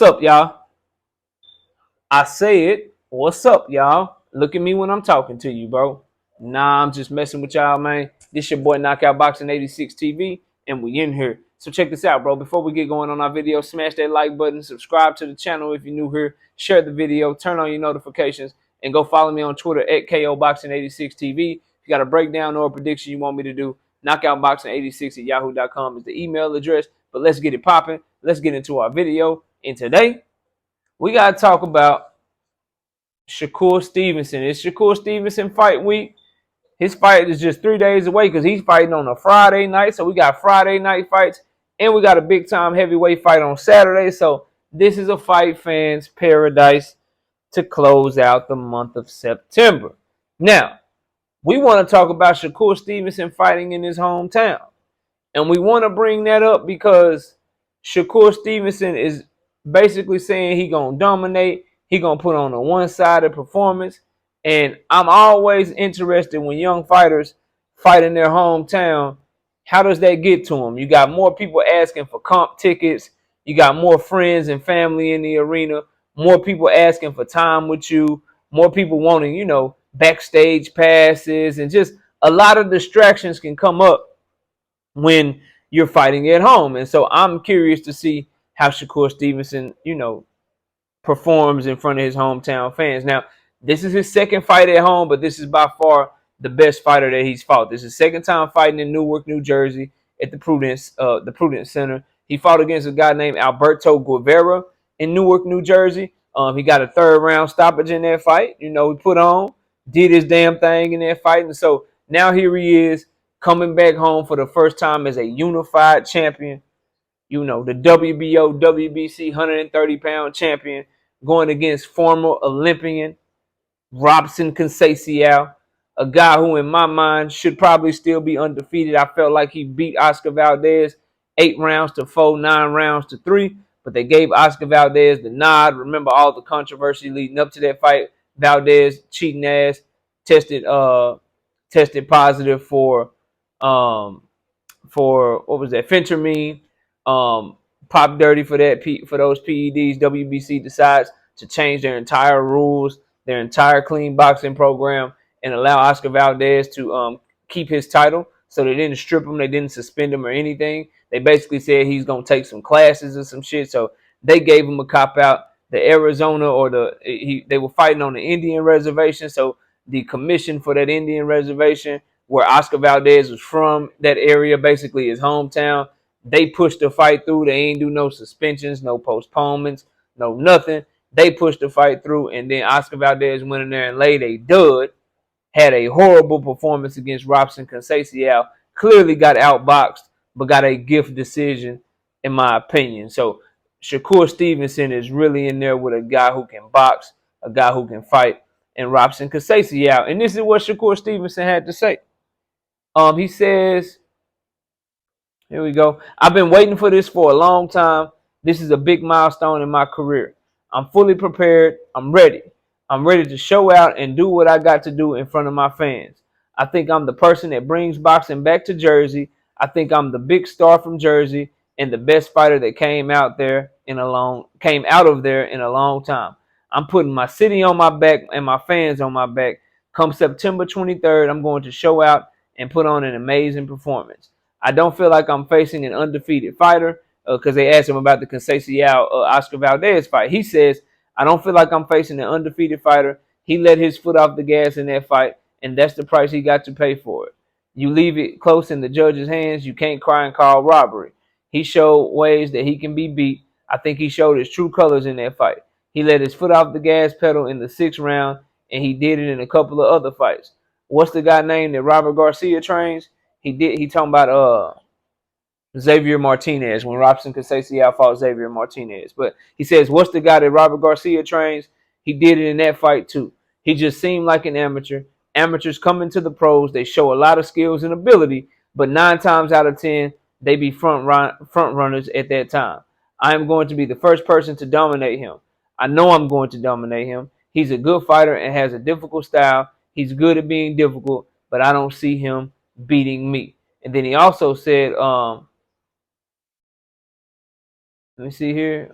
up, y'all? I said, what's up, y'all? Look at me when I'm talking to you, bro. Nah, I'm just messing with y'all, man. This your boy Knockout Boxing 86 TV, and we in here. So check this out, bro. Before we get going on our video, smash that like button, subscribe to the channel if you're new here, share the video, turn on your notifications, and go follow me on Twitter at KOBoxing86 TV. If you got a breakdown or a prediction you want me to do, knockoutboxing86 at yahoo.com is the email address. But let's get it popping. Let's get into our video. And today, we got to talk about Shakur Stevenson. It's Shakur Stevenson fight week. His fight is just 3 days away because he's fighting on a Friday night. So we got Friday night fights, and we got a big-time heavyweight fight on Saturday. So this is a fight fans' paradise to close out the month of September. Now, we want to talk about Shakur Stevenson fighting in his hometown. And we want to bring that up because Shakur Stevenson is basically saying he going to dominate. He going to put on a one-sided performance. And I'm always interested when young fighters fight in their hometown. How does that get to them? You got more people asking for comp tickets. You got more friends and family in the arena. More people asking for time with you. More people wanting, backstage passes. And just a lot of distractions can come up when you're fighting at home. And so I'm curious to see how Shakur Stevenson, performs in front of his hometown fans. Now, this is his second fight at home, but this is by far the best fighter that he's fought. This is his second time fighting in Newark, New Jersey at the Prudence Center. He fought against a guy named Alberto Guevara in Newark, New Jersey. He got a third round stoppage in that fight. He put on, did his damn thing in that fight. And so now here he is coming back home for the first time as a unified champion. The WBO, WBC 130-pound champion going against former Olympian Robson Conceição, a guy who in my mind should probably still be undefeated. I felt like he beat Oscar Valdez 8 rounds to 4, 9 rounds to 3, but they gave Oscar Valdez the nod. Remember all the controversy leading up to that fight. Valdez cheating ass tested positive for what was that, phentermine, pop dirty for those PEDs. WBC decides to change their entire rules, their entire clean boxing program, and allow Oscar Valdez to keep his title. So they didn't strip him, they didn't suspend him or anything. They basically said he's gonna take some classes or some shit. So they gave him a cop out. The Arizona they were fighting on the Indian reservation, so the commission for that Indian reservation where Oscar Valdez was from, that area, basically his hometown, they pushed the fight through. They ain't do no suspensions, no postponements, no nothing. They pushed the fight through, and then Oscar Valdez went in there and laid a dud, had a horrible performance against Robson Conceição, clearly got outboxed, but got a gift decision, in my opinion. So Shakur Stevenson is really in there with a guy who can box, a guy who can fight, and Robson Conceição. And this is what Shakur Stevenson had to say. He says, here we go. I've been waiting for this for a long time. This is a big milestone in my career. I'm fully prepared. I'm ready. I'm ready to show out and do what I got to do in front of my fans. I think I'm the person that brings boxing back to Jersey. I think I'm the big star from Jersey and the best fighter that came out of there in a long time. I'm putting my city on my back and my fans on my back. Come September 23rd, I'm going to show out and put on an amazing performance. I don't feel like I'm facing an undefeated fighter because they asked him about the Conceição Oscar Valdez fight. He says, I don't feel like I'm facing an undefeated fighter. He let his foot off the gas in that fight, and that's the price he got to pay for it. You leave it close in the judge's hands, you can't cry and call robbery. He showed ways that he can be beat. I think he showed his true colors in that fight. He let his foot off the gas pedal in the 6th round, and he did it in a couple of other fights. What's the guy named that Robert Garcia trains? He talking about Xavier Martinez when Robson Conceição fought Xavier Martinez. But he says, what's the guy that Robert Garcia trains? He did it in that fight too. He just seemed like an amateur. Amateurs come into the pros. They show a lot of skills and ability, but 9 times out of 10, they be front runners at that time. I am going to be the first person to dominate him. I know I'm going to dominate him. He's a good fighter and has a difficult style. He's good at being difficult, but I don't see him beating me. And then he also said, Let me see here.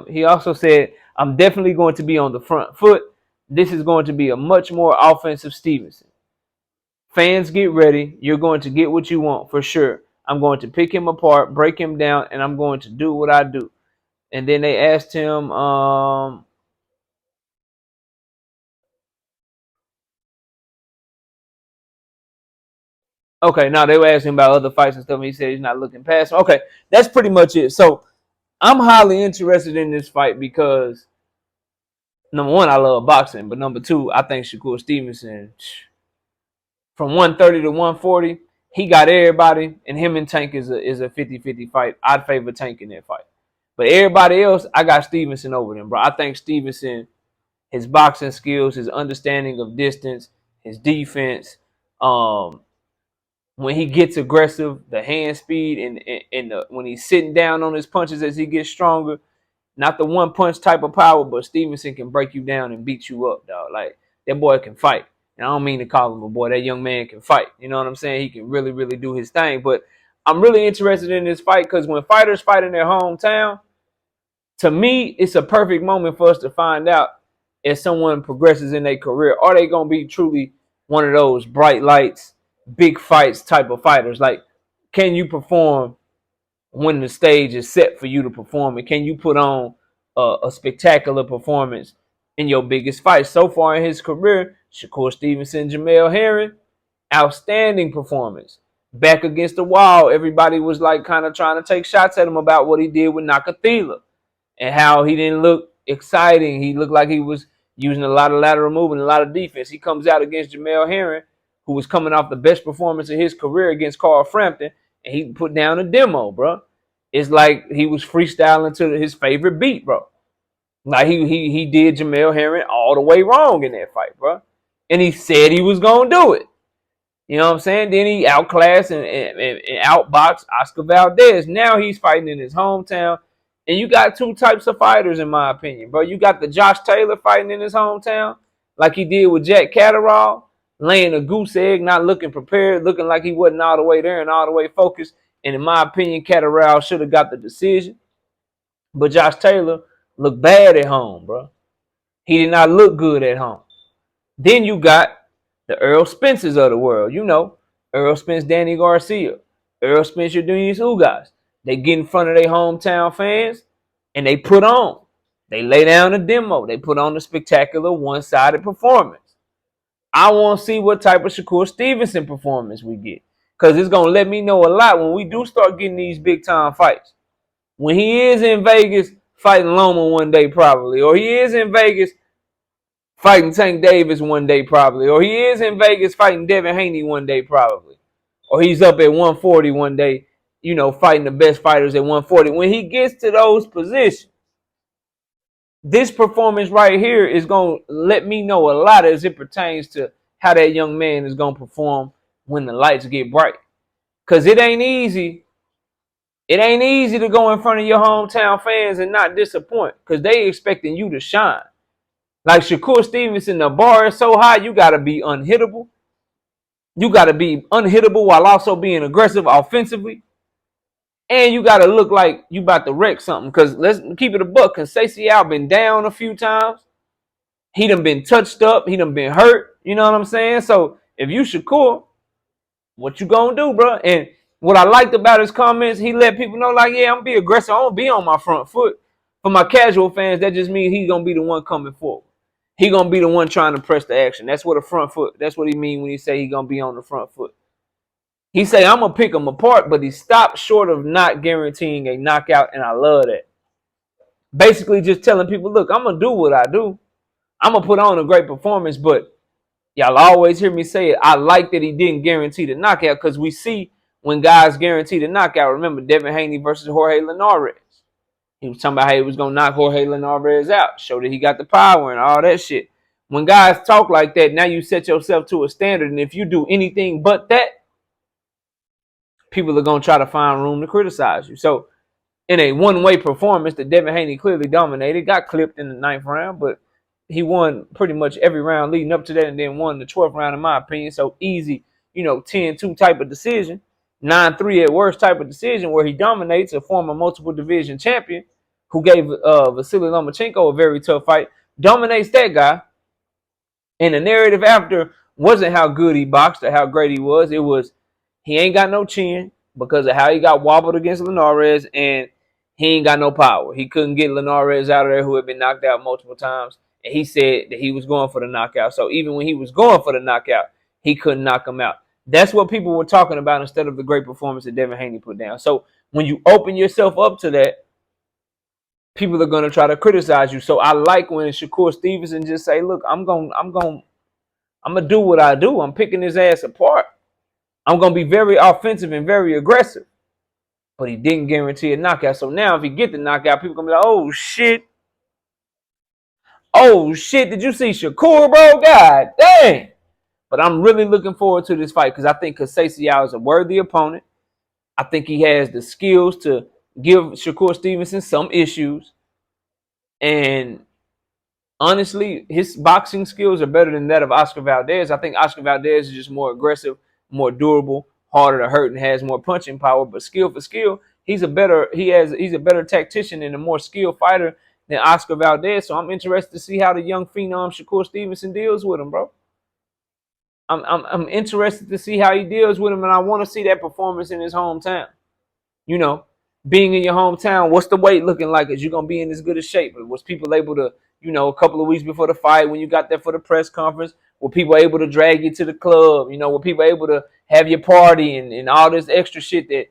He also said, I'm definitely going to be on the front foot. This is going to be a much more offensive Stevenson. Fans, get ready. You're going to get what you want for sure. I'm going to pick him apart, break him down, and I'm going to do what I do. And then they asked him, okay, now they were asking about other fights and stuff. And he said he's not looking past them. Okay, that's pretty much it. So I'm highly interested in this fight because number one, I love boxing, but number two, I think Shakur Stevenson, from 130 to 140, he got everybody, and him and Tank is a 50-50 fight. I'd favor Tank in that fight. But everybody else, I got Stevenson over them, bro. I think Stevenson, his boxing skills, his understanding of distance, his defense, when he gets aggressive, the hand speed, and when he's sitting down on his punches as he gets stronger, not the one punch type of power, but Stevenson can break you down and beat you up, dog. Like, that boy can fight. And I don't mean to call him a boy. That young man can fight. You know what I'm saying? He can really, really do his thing. But I'm really interested in this fight because when fighters fight in their hometown, to me, it's a perfect moment for us to find out if someone progresses in their career. Are they going to be truly one of those bright lights, big fights type of fighters? Like, can you perform when the stage is set for you to perform, and can you put on a spectacular performance in your biggest fight? So far in his career, Shakur Stevenson, Jamel Herring, outstanding performance. Back against the wall, everybody was like kind of trying to take shots at him about what he did with Nakathila and how he didn't look exciting. He looked like he was using a lot of lateral movement, a lot of defense. He comes out against Jamel Herring, who was coming off the best performance of his career against Carl Frampton, and he put down a demo, bro. It's like he was freestyling to his favorite beat, bro. Like he did Jamel Herring all the way wrong in that fight, bro. And he said he was gonna do it. You know what I'm saying? Then he outclassed and outboxed Oscar Valdez. Now he's fighting in his hometown. And you got two types of fighters, in my opinion, bro. You got the Josh Taylor fighting in his hometown, like he did with Jack Catterall, laying a goose egg, not looking prepared, looking like he wasn't all the way there and all the way focused. And in my opinion, Catterall should have got the decision. But Josh Taylor looked bad at home, bro. He did not look good at home. Then you got the Earl Spencers of the world. You know, Earl Spence, Danny Garcia, Earl Spence, Eugenius Ugas. They get in front of their hometown fans and they put on. They lay down a demo. They put on a spectacular one-sided performance. I want to see what type of Shakur Stevenson performance we get, because it's going to let me know a lot when we do start getting these big-time fights. When he is in Vegas fighting Loma one day probably, or he is in Vegas fighting Tank Davis one day probably, or he is in Vegas fighting Devin Haney one day probably, or he's up at 140 one day, you know, fighting the best fighters at 140. When he gets to those positions, this performance right here is going to let me know a lot as it pertains to how that young man is going to perform when the lights get bright. Because it ain't easy. It ain't easy to go in front of your hometown fans and not disappoint, because they expecting you to shine. Like Shakur Stevenson, the bar is so high, you got to be unhittable. You got to be unhittable while also being aggressive offensively. And you got to look like you about to wreck something. Because let's keep it a buck. Because Al been down a few times. He done been touched up. He done been hurt. You know what I'm saying? So if you Shakur, what you gonna do, bro? And what I liked about his comments, he let people know, like, yeah, I'm gonna be aggressive. I'm gonna be on my front foot. For my casual fans, that just means he's gonna be the one coming forward. He gonna be the one trying to press the action. That's what a front foot. That's what he mean when he say he gonna be on the front foot. He say I'm gonna pick him apart, but he stopped short of not guaranteeing a knockout, and I love that. Basically, just telling people, look, I'm gonna do what I do. I'm gonna put on a great performance, but y'all always hear me say it. I like that he didn't guarantee the knockout, because we see when guys guarantee the knockout. Remember Devin Haney versus Jorge Linares. He was talking about how he was gonna knock Jorge Linares out, show that he got the power and all that shit. When guys talk like that, now you set yourself to a standard, and if you do anything but that, people are gonna try to find room to criticize you. So in a one-way performance that Devin Haney clearly dominated, got clipped in the 9th round, but he won pretty much every round leading up to that, and then won the 12th round, in my opinion. So easy, 10-2 type of decision, 9-3 at worst type of decision, where he dominates a former multiple division champion. who gave Vasily Lomachenko a very tough fight, dominates that guy. And the narrative after wasn't how good he boxed or how great he was. It was he ain't got no chin because of how he got wobbled against Linares, and he ain't got no power. He couldn't get Linares out of there, who had been knocked out multiple times. And he said that he was going for the knockout. So even when he was going for the knockout, he couldn't knock him out. That's what people were talking about instead of the great performance that Devin Haney put down. So when you open yourself up to that, people are going to try to criticize you. So I like when Shakur Stevenson just say, "Look, I'm gonna do what I do. I'm picking his ass apart. I'm gonna be very offensive and very aggressive." But he didn't guarantee a knockout. So now if he get the knockout, people gonna be like, "Oh shit. Oh shit. Did you see Shakur, bro? God dang." But I'm really looking forward to this fight because I think Kasasia is a worthy opponent. I think he has the skills to give Shakur Stevenson some issues. And honestly, his boxing skills are better than that of Oscar Valdez. I think Oscar Valdez is just more aggressive, more durable, harder to hurt, and has more punching power. But skill for skill, he's a better tactician and a more skilled fighter than Oscar Valdez. So I'm interested to see how the young phenom Shakur Stevenson deals with him, bro. I'm interested to see how he deals with him, and I want to see that performance in his hometown. You know, being in your hometown, what's the weight looking like? Is you gonna be in as good a shape? Was people able to, a couple of weeks before the fight, when you got there for the press conference, were people able to drag you to the club? Were people able to have your party and all this extra shit that,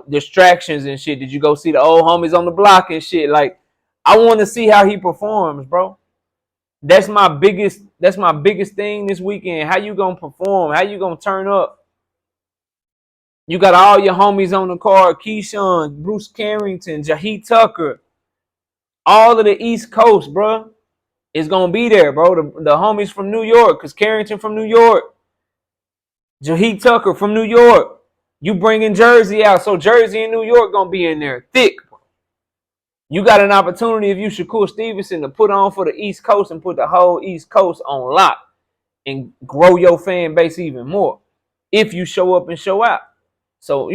distractions and shit? Did you go see the old homies on the block and shit? Like, I want to see how he performs, bro. That's my biggest thing this weekend. How you gonna perform? How you gonna turn up? You got all your homies on the card: Keyshawn, Bruce Carrington, Jaheed Tucker, all of the East Coast, bro, is gonna be there, bro. The homies from New York, cause Carrington from New York, Jaheed Tucker from New York. You bringing Jersey out, so Jersey and New York gonna be in there thick. You got an opportunity, if you Shakur Stevenson, to put on for the East Coast and put the whole East Coast on lock and grow your fan base even more if you show up and show out. So,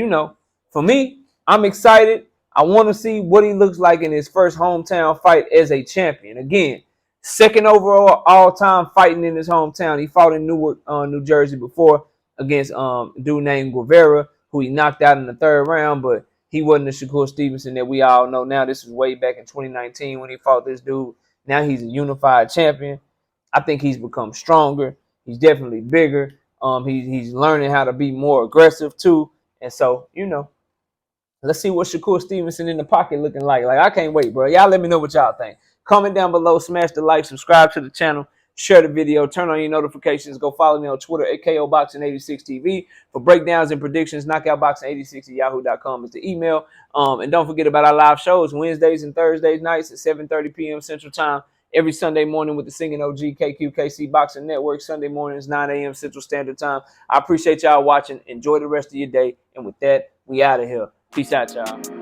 for me, I'm excited. I want to see what he looks like in his first hometown fight as a champion. Again, second overall all-time fighting in his hometown. He fought in Newark, New Jersey before against a dude named Guevara, who he knocked out in the third round, but he wasn't the Shakur Stevenson that we all know now. This was way back in 2019 when he fought this dude. Now he's a unified champion. I think he's become stronger. He's definitely bigger. He's learning how to be more aggressive too. And so, let's see what Shakur Stevenson in the pocket looking like. Like, I can't wait, bro. Y'all let me know what y'all think. Comment down below, smash the like, subscribe to the channel, share the video, turn on your notifications. Go follow me on Twitter at KOBoxing86TV for breakdowns and predictions. KnockoutBoxing86 at yahoo.com is the email. And don't forget about our live shows Wednesdays and Thursdays nights at 7:30 p.m. Central Time. Every Sunday morning with the Singing OG KQKC Boxing Network. Sunday mornings, 9 a.m. Central Standard Time. I appreciate y'all watching. Enjoy the rest of your day. And with that, we out of here. Peace out, y'all.